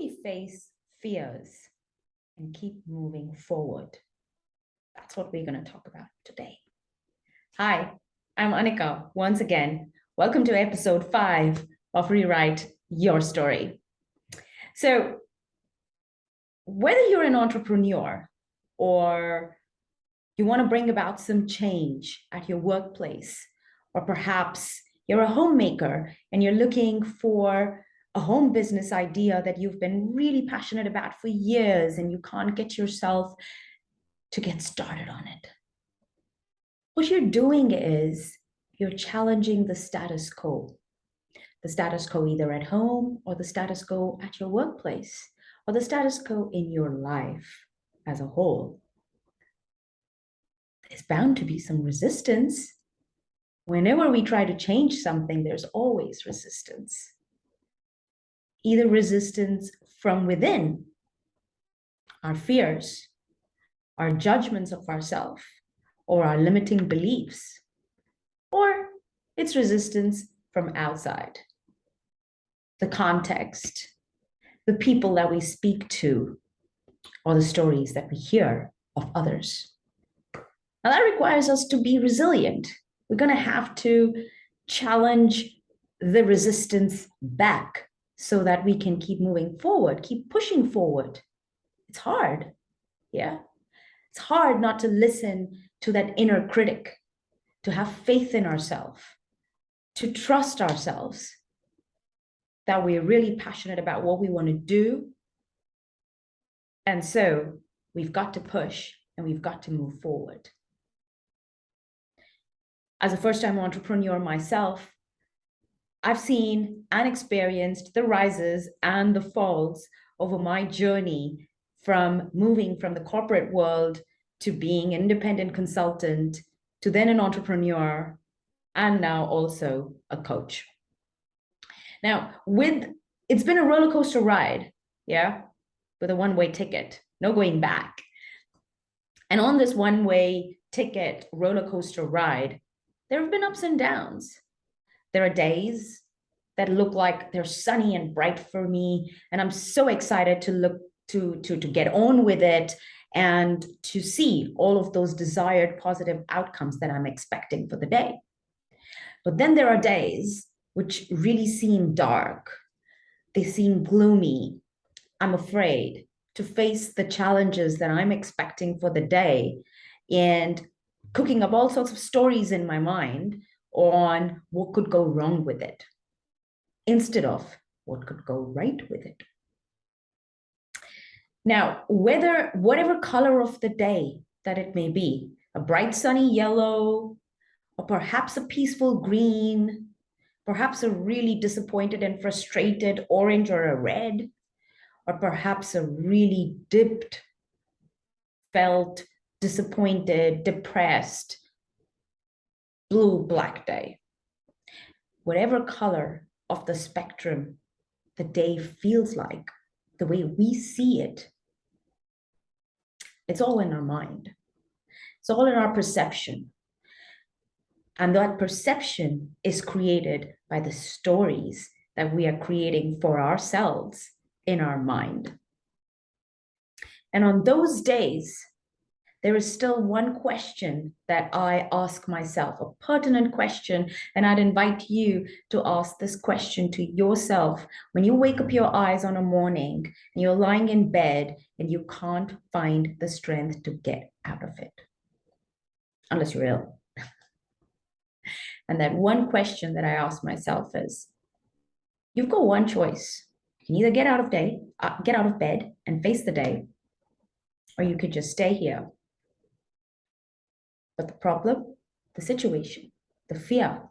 we face fears and keep moving forward? That's what we're going to talk about today. Hi, I'm Anika. Once again, welcome to episode 5 of Rewrite Your Story. So, whether you're an entrepreneur or you want to bring about some change at your workplace, or perhaps you're a homemaker and you're looking for a home business idea that you've been really passionate about for years and you can't get yourself to get started on it. What you're doing is you're challenging the status quo either at home or the status quo at your workplace or the status quo in your life as a whole. There's bound to be some resistance. Whenever we try to change something, there's always resistance. Either resistance from within, our fears, our judgments of ourselves, or our limiting beliefs, or it's resistance from outside, the context, the people that we speak to, or the stories that we hear of others. Now that requires us to be resilient. We're going to have to challenge the resistance back so that we can keep moving forward, keep pushing forward. It's hard, yeah? It's hard not to listen to that inner critic, to have faith in ourselves, to trust ourselves, that we're really passionate about what we want to do. And so we've got to push and we've got to move forward. As a first-time entrepreneur myself, I've seen and experienced the rises and the falls over my journey from moving from the corporate world to being an independent consultant, to then an entrepreneur, and now also a coach. Now, it's been a roller coaster ride, yeah, with a one-way ticket, no going back. And on this one-way ticket roller coaster ride, there have been ups and downs. There are days that look like they're sunny and bright for me, and I'm so excited to get on with it and to see all of those desired positive outcomes that I'm expecting for the day. But then there are days which really seem dark. They seem gloomy. I'm afraid to face the challenges that I'm expecting for the day and cooking up all sorts of stories in my mind on what could go wrong with it instead of what could go right with it. Now, whatever color of the day that it may be, a bright sunny yellow, or perhaps a peaceful green, perhaps a really disappointed and frustrated orange or a red, or perhaps a really dipped, felt disappointed, depressed, blue, black day. Whatever color of the spectrum the day feels like, the way we see it, it's all in our mind. It's all in our perception. And that perception is created by the stories that we are creating for ourselves in our mind. And on those days, there is still one question that I ask myself, a pertinent question, and I'd invite you to ask this question to yourself when you wake up your eyes on a morning and you're lying in bed and you can't find the strength to get out of it, unless you're ill. And that one question that I ask myself is, you've got one choice. You can either get out of bed and face the day, or you could just stay here. But the problem, the situation, the fear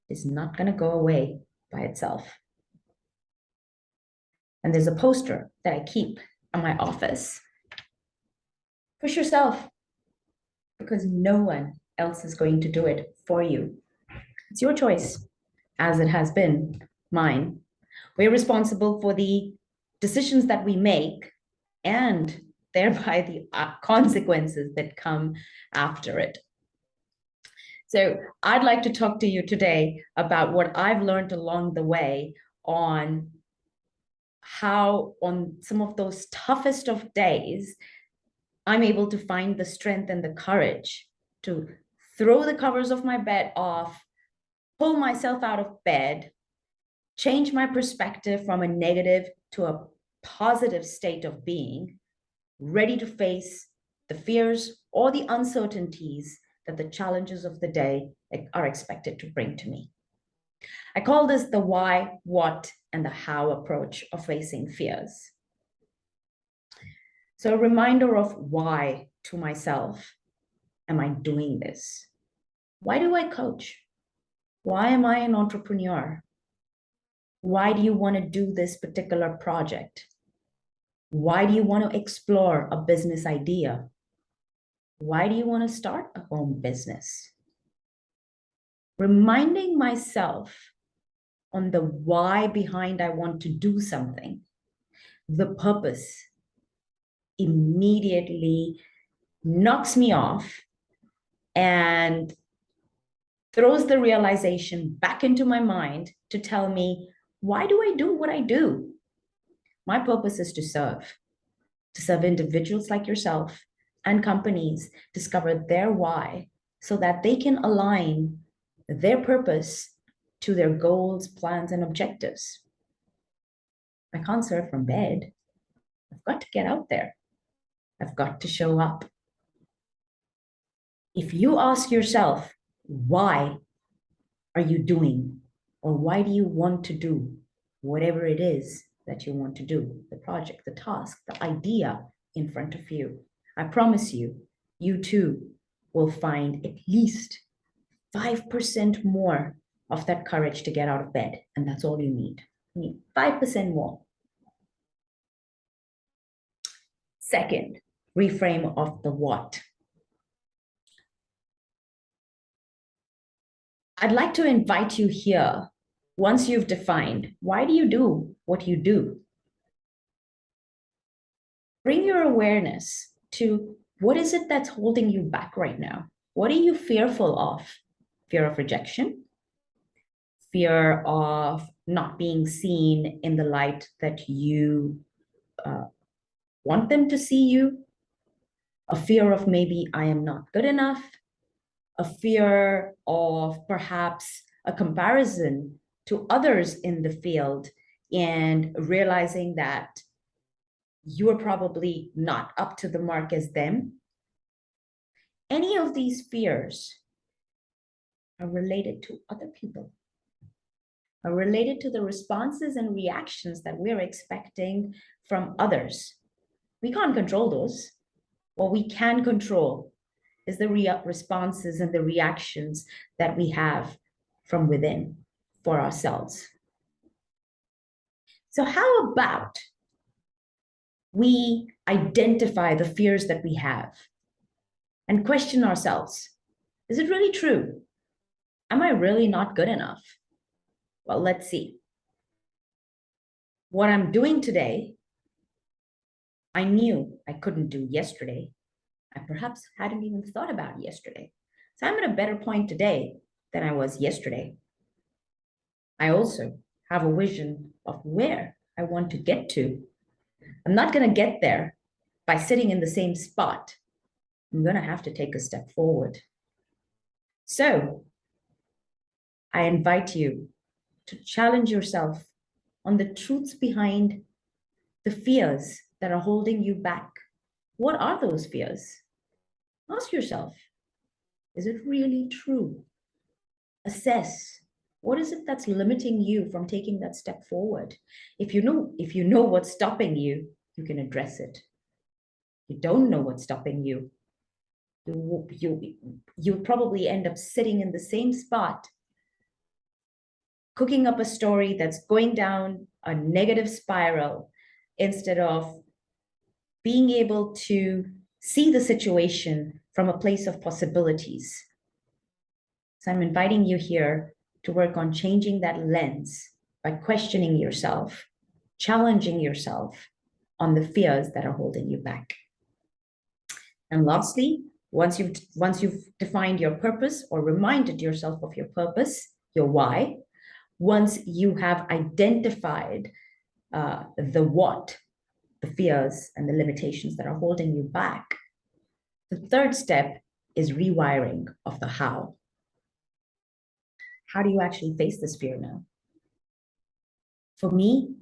is not going to go away by itself. And there's a poster that I keep in my office. Push yourself, because no one else is going to do it for you. It's your choice, as it has been mine. We're responsible for the decisions that we make and thereby the consequences that come after it. So I'd like to talk to you today about what I've learned along the way on how on some of those toughest of days, I'm able to find the strength and the courage to throw the covers of my bed off, pull myself out of bed, change my perspective from a negative to a positive state of being, ready to face the fears or the uncertainties that the challenges of the day are expected to bring to me. I call this the why, what, and the how approach of facing fears. So, a reminder of why to myself am I doing this? Why do I coach? Why am I an entrepreneur? Why do you want to do this particular project? Why do you want to explore a business idea? Why do you want to start a home business? Reminding myself on the why behind I want to do something, the purpose immediately knocks me off and throws the realization back into my mind to tell me, why do I do what I do? My purpose is to serve individuals like yourself and companies discover their why so that they can align their purpose to their goals, plans, and objectives. I can't serve from bed. I've got to get out there. I've got to show up. If you ask yourself, why are you doing, or why do you want to do whatever it is that you want to do, the project, the task, the idea in front of you, I promise you, you too will find at least 5% more of that courage to get out of bed. And that's all you need. You need 5% more. Second, reframe of the what. I'd like to invite you here, once you've defined, why do you do what you do? Bring your awareness to what is it that's holding you back right now? What are you fearful of? Fear of rejection? Fear of not being seen in the light that you want them to see you? A fear of maybe I am not good enough? A fear of perhaps a comparison to others in the field and realizing that you are probably not up to the mark as them? Any of these fears are related to other people, are related to the responses and reactions that we're expecting from others. We can't control those. What we can control is the responses and the reactions that we have from within for ourselves. So how about we identify the fears that we have and question ourselves? Is it really true? Am I really not good enough? Well, let's see. What I'm doing today, I knew I couldn't do yesterday. I perhaps hadn't even thought about yesterday. So I'm at a better point today than I was yesterday. I also have a vision of where I want to get to. I'm not going to get there by sitting in the same spot. I'm going to have to take a step forward. So I invite you to challenge yourself on the truths behind the fears that are holding you back. What are those fears? Ask yourself, is it really true? Assess, what is it that's limiting you from taking that step forward? If you know what's stopping you, you can address it. You don't know what's stopping you, you'll probably end up sitting in the same spot, cooking up a story that's going down a negative spiral instead of being able to see the situation from a place of possibilities. So I'm inviting you here to work on changing that lens by questioning yourself, challenging yourself on the fears that are holding you back. And lastly, once you've defined your purpose or reminded yourself of your purpose, your why, once you have identified the what, the fears and the limitations that are holding you back. The third step is rewiring of the how. How do you actually face this fear now? For me,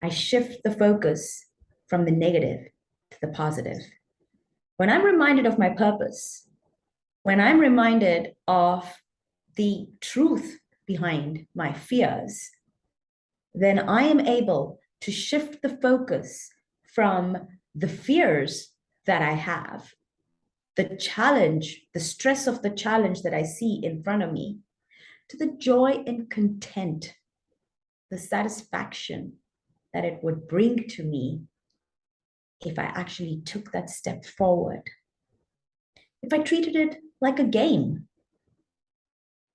I shift the focus from the negative to the positive. When I'm reminded of my purpose, when I'm reminded of the truth behind my fears, then I am able to shift the focus from the fears that I have, the challenge, the stress of the challenge that I see in front of me, to the joy and content, the satisfaction that it would bring to me if I actually took that step forward. If I treated it like a game.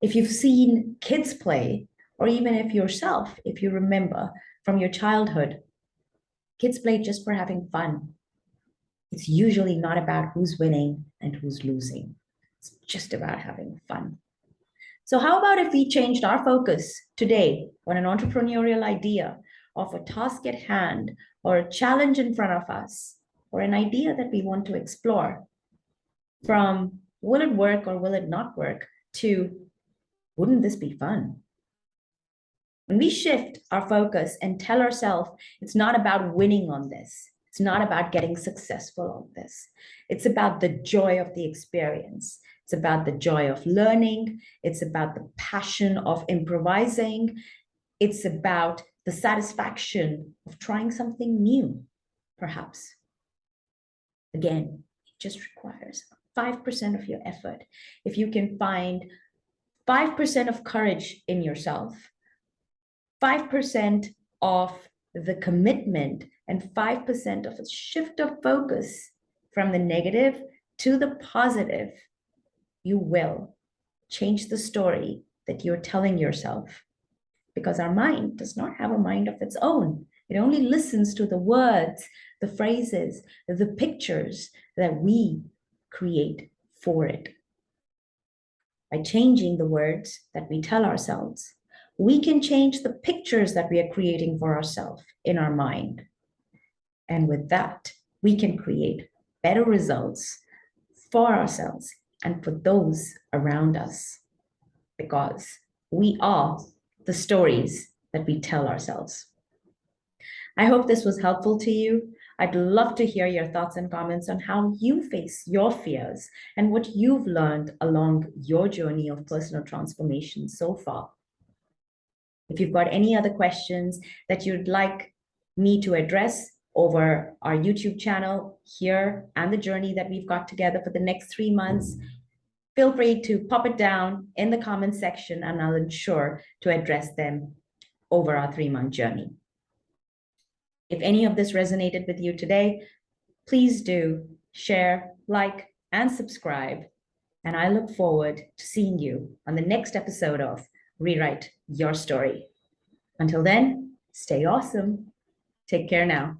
If you've seen kids play, or even if yourself, if you remember from your childhood, kids play just for having fun. It's usually not about who's winning and who's losing. It's just about having fun. So how about if we changed our focus today on an entrepreneurial idea of a task at hand or a challenge in front of us or an idea that we want to explore, from will it work or will it not work to wouldn't this be fun? When we shift our focus and tell ourselves it's not about winning on this, it's not about getting successful on this, it's about the joy of the experience. It's about the joy of learning. It's about the passion of improvising. It's about the satisfaction of trying something new, perhaps. Again, it just requires 5% of your effort. If you can find 5% of courage in yourself, 5% of the commitment, and 5% of a shift of focus from the negative to the positive, you will change the story that you're telling yourself. Because our mind does not have a mind of its own. It only listens to the words, the phrases, the pictures that we create for it. By changing the words that we tell ourselves, we can change the pictures that we are creating for ourselves in our mind. And with that, we can create better results for ourselves and for those around us, because we are the stories that we tell ourselves. I hope this was helpful to you. I'd love to hear your thoughts and comments on how you face your fears and what you've learned along your journey of personal transformation so far. If you've got any other questions that you'd like me to address over our YouTube channel here and the journey that we've got together for the next 3 months, feel free to pop it down in the comments section and I'll ensure to address them over our 3-month journey. If any of this resonated with you today, please do share, like, and subscribe. And I look forward to seeing you on the next episode of Rewrite Your Story. Until then, stay awesome. Take care now.